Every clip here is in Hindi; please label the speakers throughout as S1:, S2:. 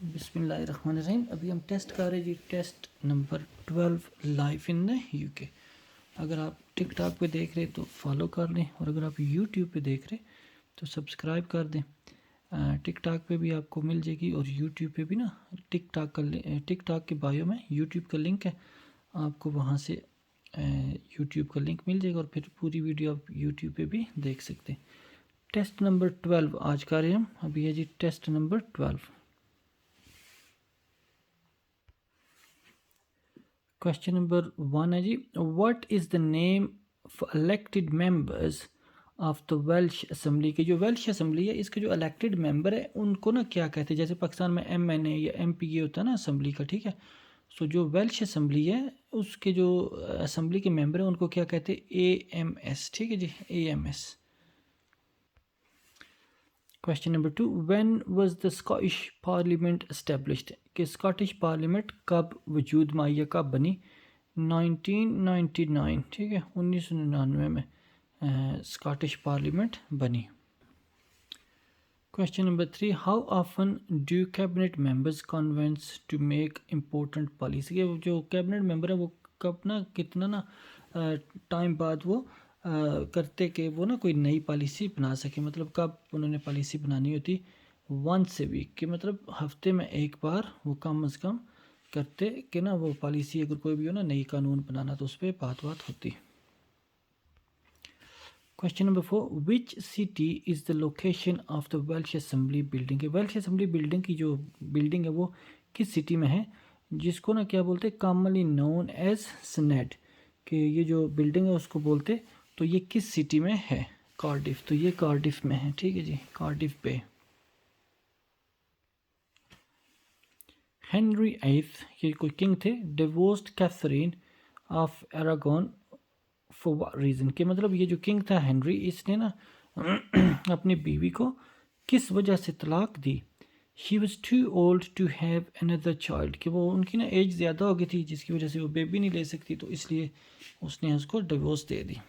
S1: बिस्मिल्लाहिर्रहमानिर्रहीम। अभी हम टेस्ट कर रहे हैं जी, test number 12 live in the UK. अगर आप टिकटॉक पे देख रहे तो फॉलो कर लें, और अगर आप यूट्यूब पे देख रहे तो सब्सक्राइब कर दें। टिकटॉक पे भी आपको मिल जाएगी और यूट्यूब पे भी ना। टिकटॉक के बायो में यूट्यूब का लिंक है, आपको वहाँ से यूट्यूब का लिंक मिल जाएगा और फिर पूरी वीडियो आप यूट्यूब पे भी देख सकते हैं। टेस्ट नंबर 12 आज का रहे हम। अभी है जी टेस्ट नंबर 12। क्वेश्चन नंबर 1 है जी, what is the name of elected members of the Welsh assembly. के जो वेल्श असम्बली है इसके जो इलेक्टेड मेंबर है उनको ना क्या कहते हैं। जैसे पाकिस्तान में MNA या MPA होता है ना असम्बली का, ठीक है। सो जो वेल्श असम्बली है उसके जो असम्बली के मेंबर हैं उनको क्या कहते हैं, AMS, ठीक है जी, AMS। Question number 2, when was the Scottish parliament established. कि स्कॉटिश पार्लियामेंट कब वजूद में आई या कब बनी। 1999, ठीक है, 1999 में स्कॉटिश पार्लियामेंट बनी। Question number 3, how often do cabinet members convenes to make important policy. के जो कैबिनेट मेंबर है वो कब ना कितना ना टाइम बाद वो करते कि वो ना कोई नई पॉलिसी बना सके। मतलब कब उन्होंने पॉलिसी बनानी होती, वंस ए वीक, के मतलब हफ्ते में एक बार वो कम से कम करते कि ना वो पॉलिसी अगर कोई भी हो ना नई कानून बनाना तो उस पर बात होती। Question number 4, which city is the location of the Welsh assembly building. Welsh assembly building की जो बिल्डिंग है वो किस सिटी में है, जिसको ना क्या बोलते हैं, कॉमनली नोन एज स्नेड। कि ये जो बिल्डिंग है उसको बोलते, तो ये किस सिटी में है, कार्डिफ। तो ये कार्डिफ में है, ठीक है जी, कार्डिफ पे। हेनरी एथ, ये कोई किंग थे, divorced Catherine of Aragon for what reason. के मतलब ये जो किंग था हेनरी, इसने ना अपनी बीवी को किस वजह से तलाक दी। She was too old to have another child. कि वो उनकी ना एज ज़्यादा हो गई थी जिसकी वजह से वो बेबी नहीं ले सकती, तो इसलिए उसने उसको डिवोर्स दे दी।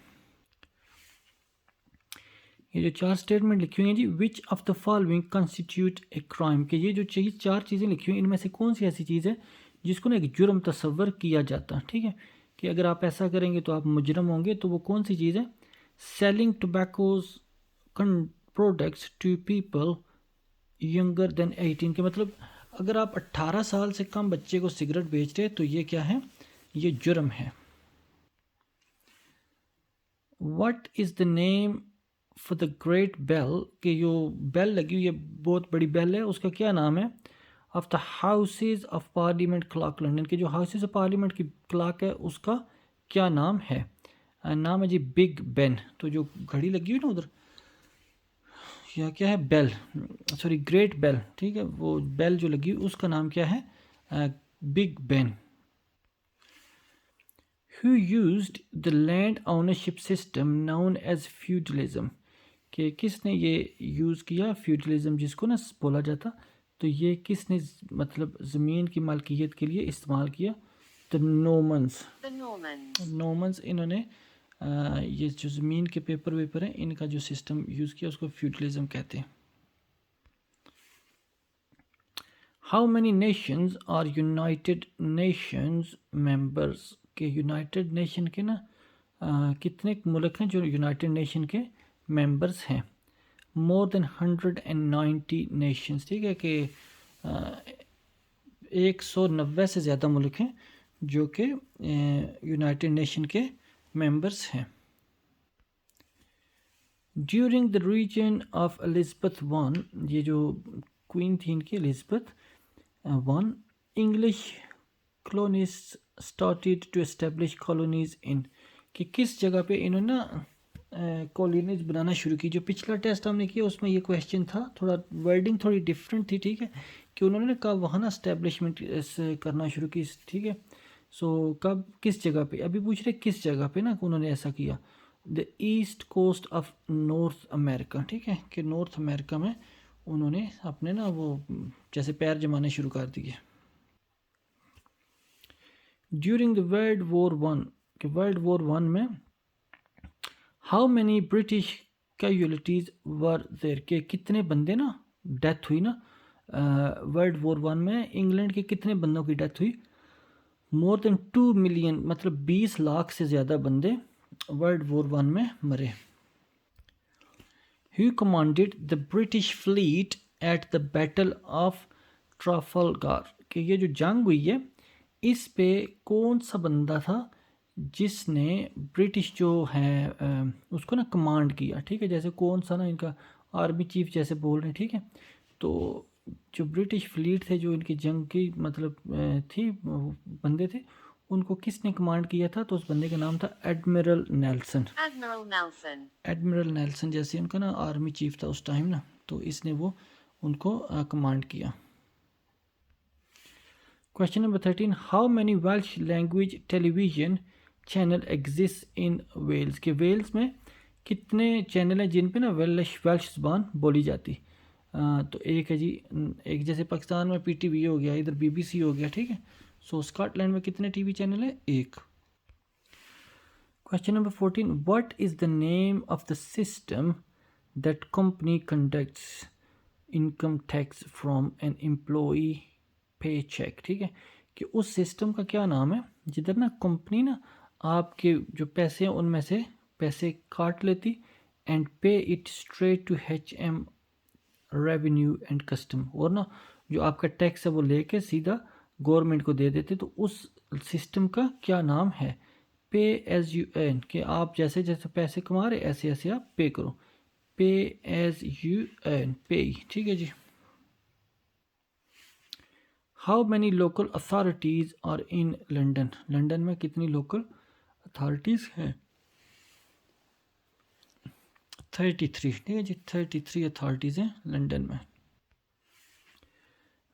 S1: ये जो 4 स्टेटमेंट लिखी हुई हैं जी, which of the following constitute a crime. के ये जो 4 चीज़ें लिखी हुई इनमें से कौन सी ऐसी चीज़ है जिसको ना एक जुर्म तस्वर किया जाता, ठीक है। कि अगर आप ऐसा करेंगे तो आप मुजरम होंगे, तो वो कौन सी चीज़ है। Selling tobaccos products to people younger than 18। के मतलब अगर आप 18 साल से कम बच्चे को सिगरेट बेच रहे तो ये क्या है, ये जुर्म है। What is the name for the great bell. के जो बेल लगी हुई है, बहुत बड़ी बेल है, उसका क्या नाम है। Of the houses of parliament clock London. के जो हाउसेज ऑफ पार्लियामेंट की क्लॉक है उसका क्या नाम है। नाम है जी बिग बेन। तो जो घड़ी लगी हुई ना उधर, या क्या है, बेल, सॉरी ग्रेट बेल, ठीक है, वो बेल जो लगी उसका नाम क्या है, big Ben. Who used the land ownership system known as feudalism। कि किसने ये यूज़ किया फ्यूडलिज्म, जिसको ना बोला जाता, तो ये किसने मतलब ज़मीन की मालकियत के लिए इस्तेमाल किया। द नोमन्स। नोमन्स इन्होंने ये जो ज़मीन के पेपर वेपर हैं इनका जो सिस्टम यूज़ किया उसको फ्यूडलिज्म कहते हैं। How many nations are united nations members. के यूनाइटेड नेशन के ना कितने मुल्क हैं जो यूनाइटेड नेशन के मेंबर्स हैं। मोर देन 190 नेशंस, ठीक है, कि 190 से ज़्यादा मुल्क हैं जो कि यूनाइटेड नेशन के मेंबर्स हैं। During the region of Elizabeth one, ये जो क्वीन थी इनकी Elizabeth one, English colonist started to establish colonies in. कि किस जगह पे इन्होंने ना कॉलोनीज बनाना शुरू की। जो पिछला टेस्ट हमने किया उसमें ये क्वेश्चन था, थोड़ा वर्डिंग थोड़ी डिफरेंट थी, ठीक है, कि उन्होंने कब वहाँ ना इस्टेब्लिशमेंट करना शुरू की, ठीक है। सो कब किस जगह पे, अभी पूछ रहे किस जगह पे ना उन्होंने ऐसा किया। The east coast of North America, ठीक है, कि नॉर्थ अमेरिका में उन्होंने अपने ना वो जैसे पैर जमाने शुरू कर दिए। During the world war one, कि वर्ल्ड वॉर वन में how many British casualties were there. के कितने बंदे ना डेथ हुई ना वर्ल्ड वॉर वन में इंग्लैंड के कितने बंदों की डेथ हुई? मोर देन 2 मिलियन, मतलब 20 लाख से ज़्यादा बंदे वर्ल्ड वॉर वन में मरे। Who commanded the British fleet at the Battle of Trafalgar? कि ये जो जंग हुई है इस पे कौन सा बंदा था जिसने ब्रिटिश जो है उसको ना कमांड किया, ठीक है। जैसे कौन सा ना इनका आर्मी चीफ जैसे बोल रहे हैं, ठीक है। तो जो ब्रिटिश फ्लीट थे जो इनकी जंग की मतलब थी बंदे थे, उनको किसने कमांड किया था? तो उस बंदे का नाम था एडमिरल नेल्सन। एडमिरल नेल्सन जैसे उनका ना आर्मी चीफ था उस टाइम ना, तो इसने वो उनको कमांड किया। Question number 13, how many Welsh language television channel exist in Wales? के वेल्स में कितने चैनल हैं जिन पे ना वेल्श ज़बान बोली जाती? तो एक है जी, एक जैसे पाकिस्तान में PTV हो गया, इधर BBC हो गया, ठीक है। सो स्कॉटलैंड में कितने TV चैनल है? एक। Question number 14, what is the name of the system that company conducts income tax from an employee पे चेक? ठीक है, कि उस सिस्टम का क्या नाम है जिधर ना कंपनी ना आपके जो पैसे हैं उनमें से पैसे काट लेती and pay it straight to HM revenue and custom, और ना जो आपका टैक्स है वो लेके सीधा गवर्नमेंट को दे देते। तो उस सिस्टम का क्या नाम है? पे एज यू अर्न, कि आप जैसे जैसे पैसे कमा रहे ऐसे ऐसे आप पे करो। पे एज यू अर्न, पे, ठीक है जी। How many local authorities are in London? London में कितनी लोकल अथॉरिटीज़ हैं? 33, ठीक है जी, 33 अथॉरिटीज़ हैं लंदन में।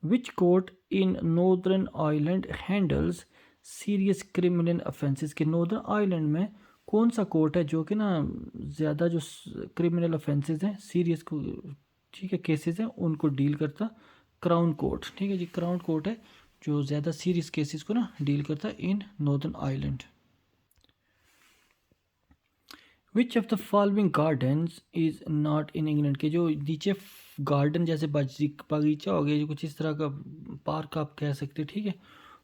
S1: Which court in northern Ireland handles serious criminal offences? के नॉर्दर्न आयरलैंड में कौन सा कोर्ट है जो कि ना ज़्यादा जो क्रिमिनल ऑफेंसेस हैं, सीरियस को, ठीक है, केसेस हैं, उनको डील करता? क्राउन कोर्ट, ठीक है जी, क्राउन कोर्ट है जो ज़्यादा सीरियस केसेस को ना डील करता है in northern Ireland. Which of the following gardens is not in England? के जो नीचे गार्डन जैसे बगीचा हो गया, जो कुछ इस तरह का पार्क आप कह सकते, ठीक है,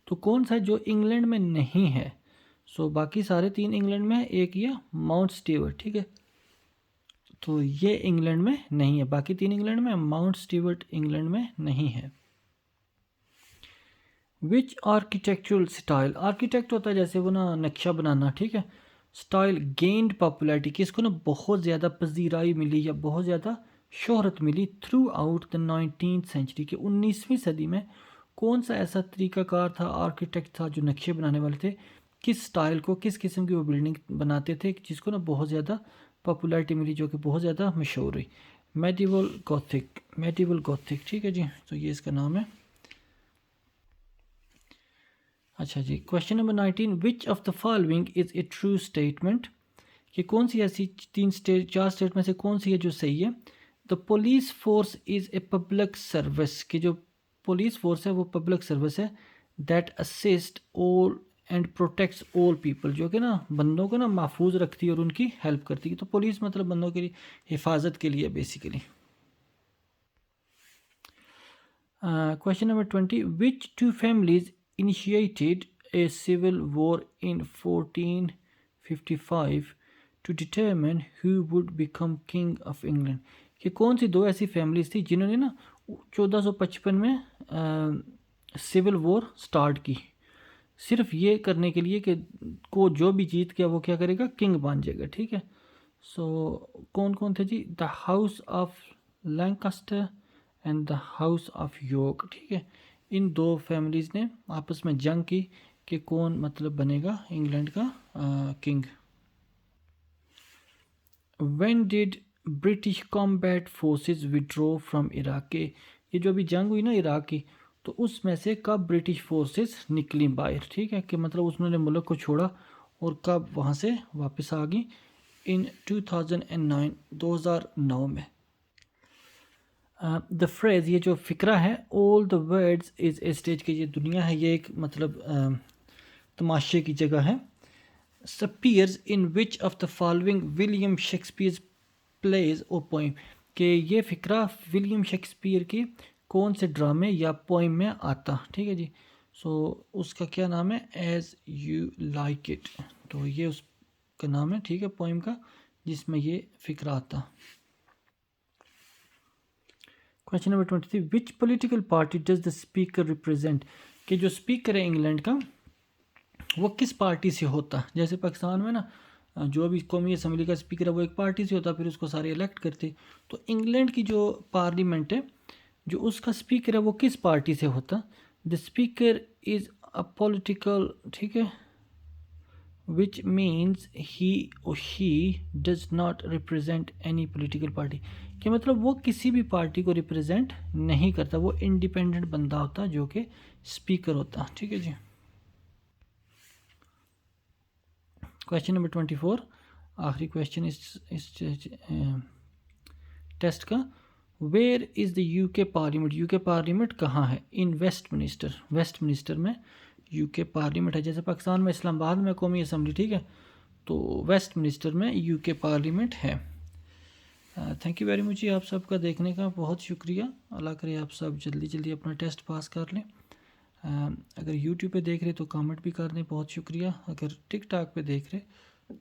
S1: तो कौन सा है जो इंग्लैंड में नहीं है? सो बाकी सारे 3 इंग्लैंड में है, एक ये माउंट स्टीवर्ट, ठीक है, तो ये इंग्लैंड में नहीं है, बाकी 3 इंग्लैंड में, माउंट स्टीवर्ट इंग्लैंड में नहीं है। विच आर्किटेक्चुरल स्टाइल, आर्किटेक्ट होता है जैसे वो ना नक्शा बनाना, ठीक है, स्टाइल गेंड पॉपुलैरिटी, किसको ना बहुत ज़्यादा पजीराई मिली या बहुत ज़्यादा शोहरत मिली throughout the 19th century, के 19वीं सदी में कौन सा ऐसा तरीकाकार था, आर्किटेक्ट था जो नक्शे बनाने वाले थे, किस स्टाइल को, किस किस्म की वो बिल्डिंग बनाते थे जिसको ना बहुत ज़्यादा पॉपुलैरिटी मिली, जो कि बहुत ज़्यादा मशहूर हुई? मेडिवल गॉथिक, मेडिवल गॉथिक, ठीक है जी, तो ये इसका नाम है। अच्छा जी, question number 19, which of the following is a true statement? कि कौन सी ऐसी 4 स्टेट में से कौन सी है जो सही है? The police force is a public service, कि जो पुलिस फोर्स है वो पब्लिक सर्विस है, that assist all and protects all people, जो कि ना बंदों को ना महफूज रखती है और उनकी हेल्प करती है। तो पुलिस मतलब बंदों की हिफाजत के लिए basically. Question number 20, which two families initiated a civil war in 1455 to determine who would become king of England? कि कौन सी 2 ऐसी फैमिलीज थी जिन्होंने ना 1455 में सिविल वॉर स्टार्ट की, सिर्फ ये करने के लिए कि को जो भी जीत गया वो क्या करेगा, किंग बन जाएगा, ठीक है। सो कौन कौन थे जी? The house of Lancaster and the house of York, ठीक है। इन 2 फैमिलीज़ ने आपस में जंग की कि कौन मतलब बनेगा इंग्लैंड का king. When did British combat forces withdraw from Iraq? के ये जो अभी जंग हुई ना इराक की, तो उसमें से कब ब्रिटिश फोर्सेस निकली बाहर, ठीक है, कि मतलब उसने मुल्क को छोड़ा और कब वहाँ से वापस आ गई? इन 2009, 2009 में। द फ्रेज, ये जो फ़िक्रा है, all the words is a stage, की ये दुनिया है ये एक मतलब तमाशे की जगह है। Appears in which of the following William Shakespeare plays or poem? के ये फ़िक्रा विलियम शेक्सपियर की कौन से ड्रामे या पोइम में आता, ठीक है जी। सो उसका क्या नाम है, एज यू लाइक इट, तो ये उसका नाम है, ठीक है, पोइम का, जिसमें ये फिक्रा आता। Question number 23, which political party does the speaker represent, कि जो स्पीकर है इंग्लैंड का वो किस पार्टी से होता। जैसे पाकिस्तान में ना जो भी कौमी असम्बली का स्पीकर है वो एक पार्टी से होता, फिर उसको सारे इलेक्ट करते। तो इंग्लैंड की जो पार्लियामेंट है, जो उसका स्पीकर है वो किस पार्टी से होता। The speaker is a political, ठीक है, विच मीन्स ही और she does not represent any political party, कि मतलब वो किसी भी पार्टी को रिप्रेजेंट नहीं करता, वो इंडिपेंडेंट बंदा होता जो कि स्पीकर होता, ठीक है जी। क्वेश्चन नंबर 24, आखिरी क्वेश्चन इस टेस्ट का, where is the UK parliament, UK parliament कहाँ है। इन वेस्टमिनिस्टर, वेस्टमिनिस्टर में यूके पार्लियामेंट है। जैसे पाकिस्तान में इस्लामाबाद में कौमी असम्बली, ठीक है, तो वेस्टमिनिस्टर में यूके पार्लियामेंट है। थैंक यू वेरी मच आप सबका देखने का बहुत शुक्रिया। अल्लाह करे आप सब जल्दी जल्दी अपना टेस्ट पास कर लें। अगर यूट्यूब पे देख रहे तो कमेंट भी कर दें, बहुत शुक्रिया। अगर टिकटॉक पे देख रहे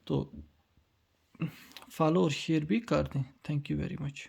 S1: तो फॉलो और शेयर भी कर दें। Thank you very much.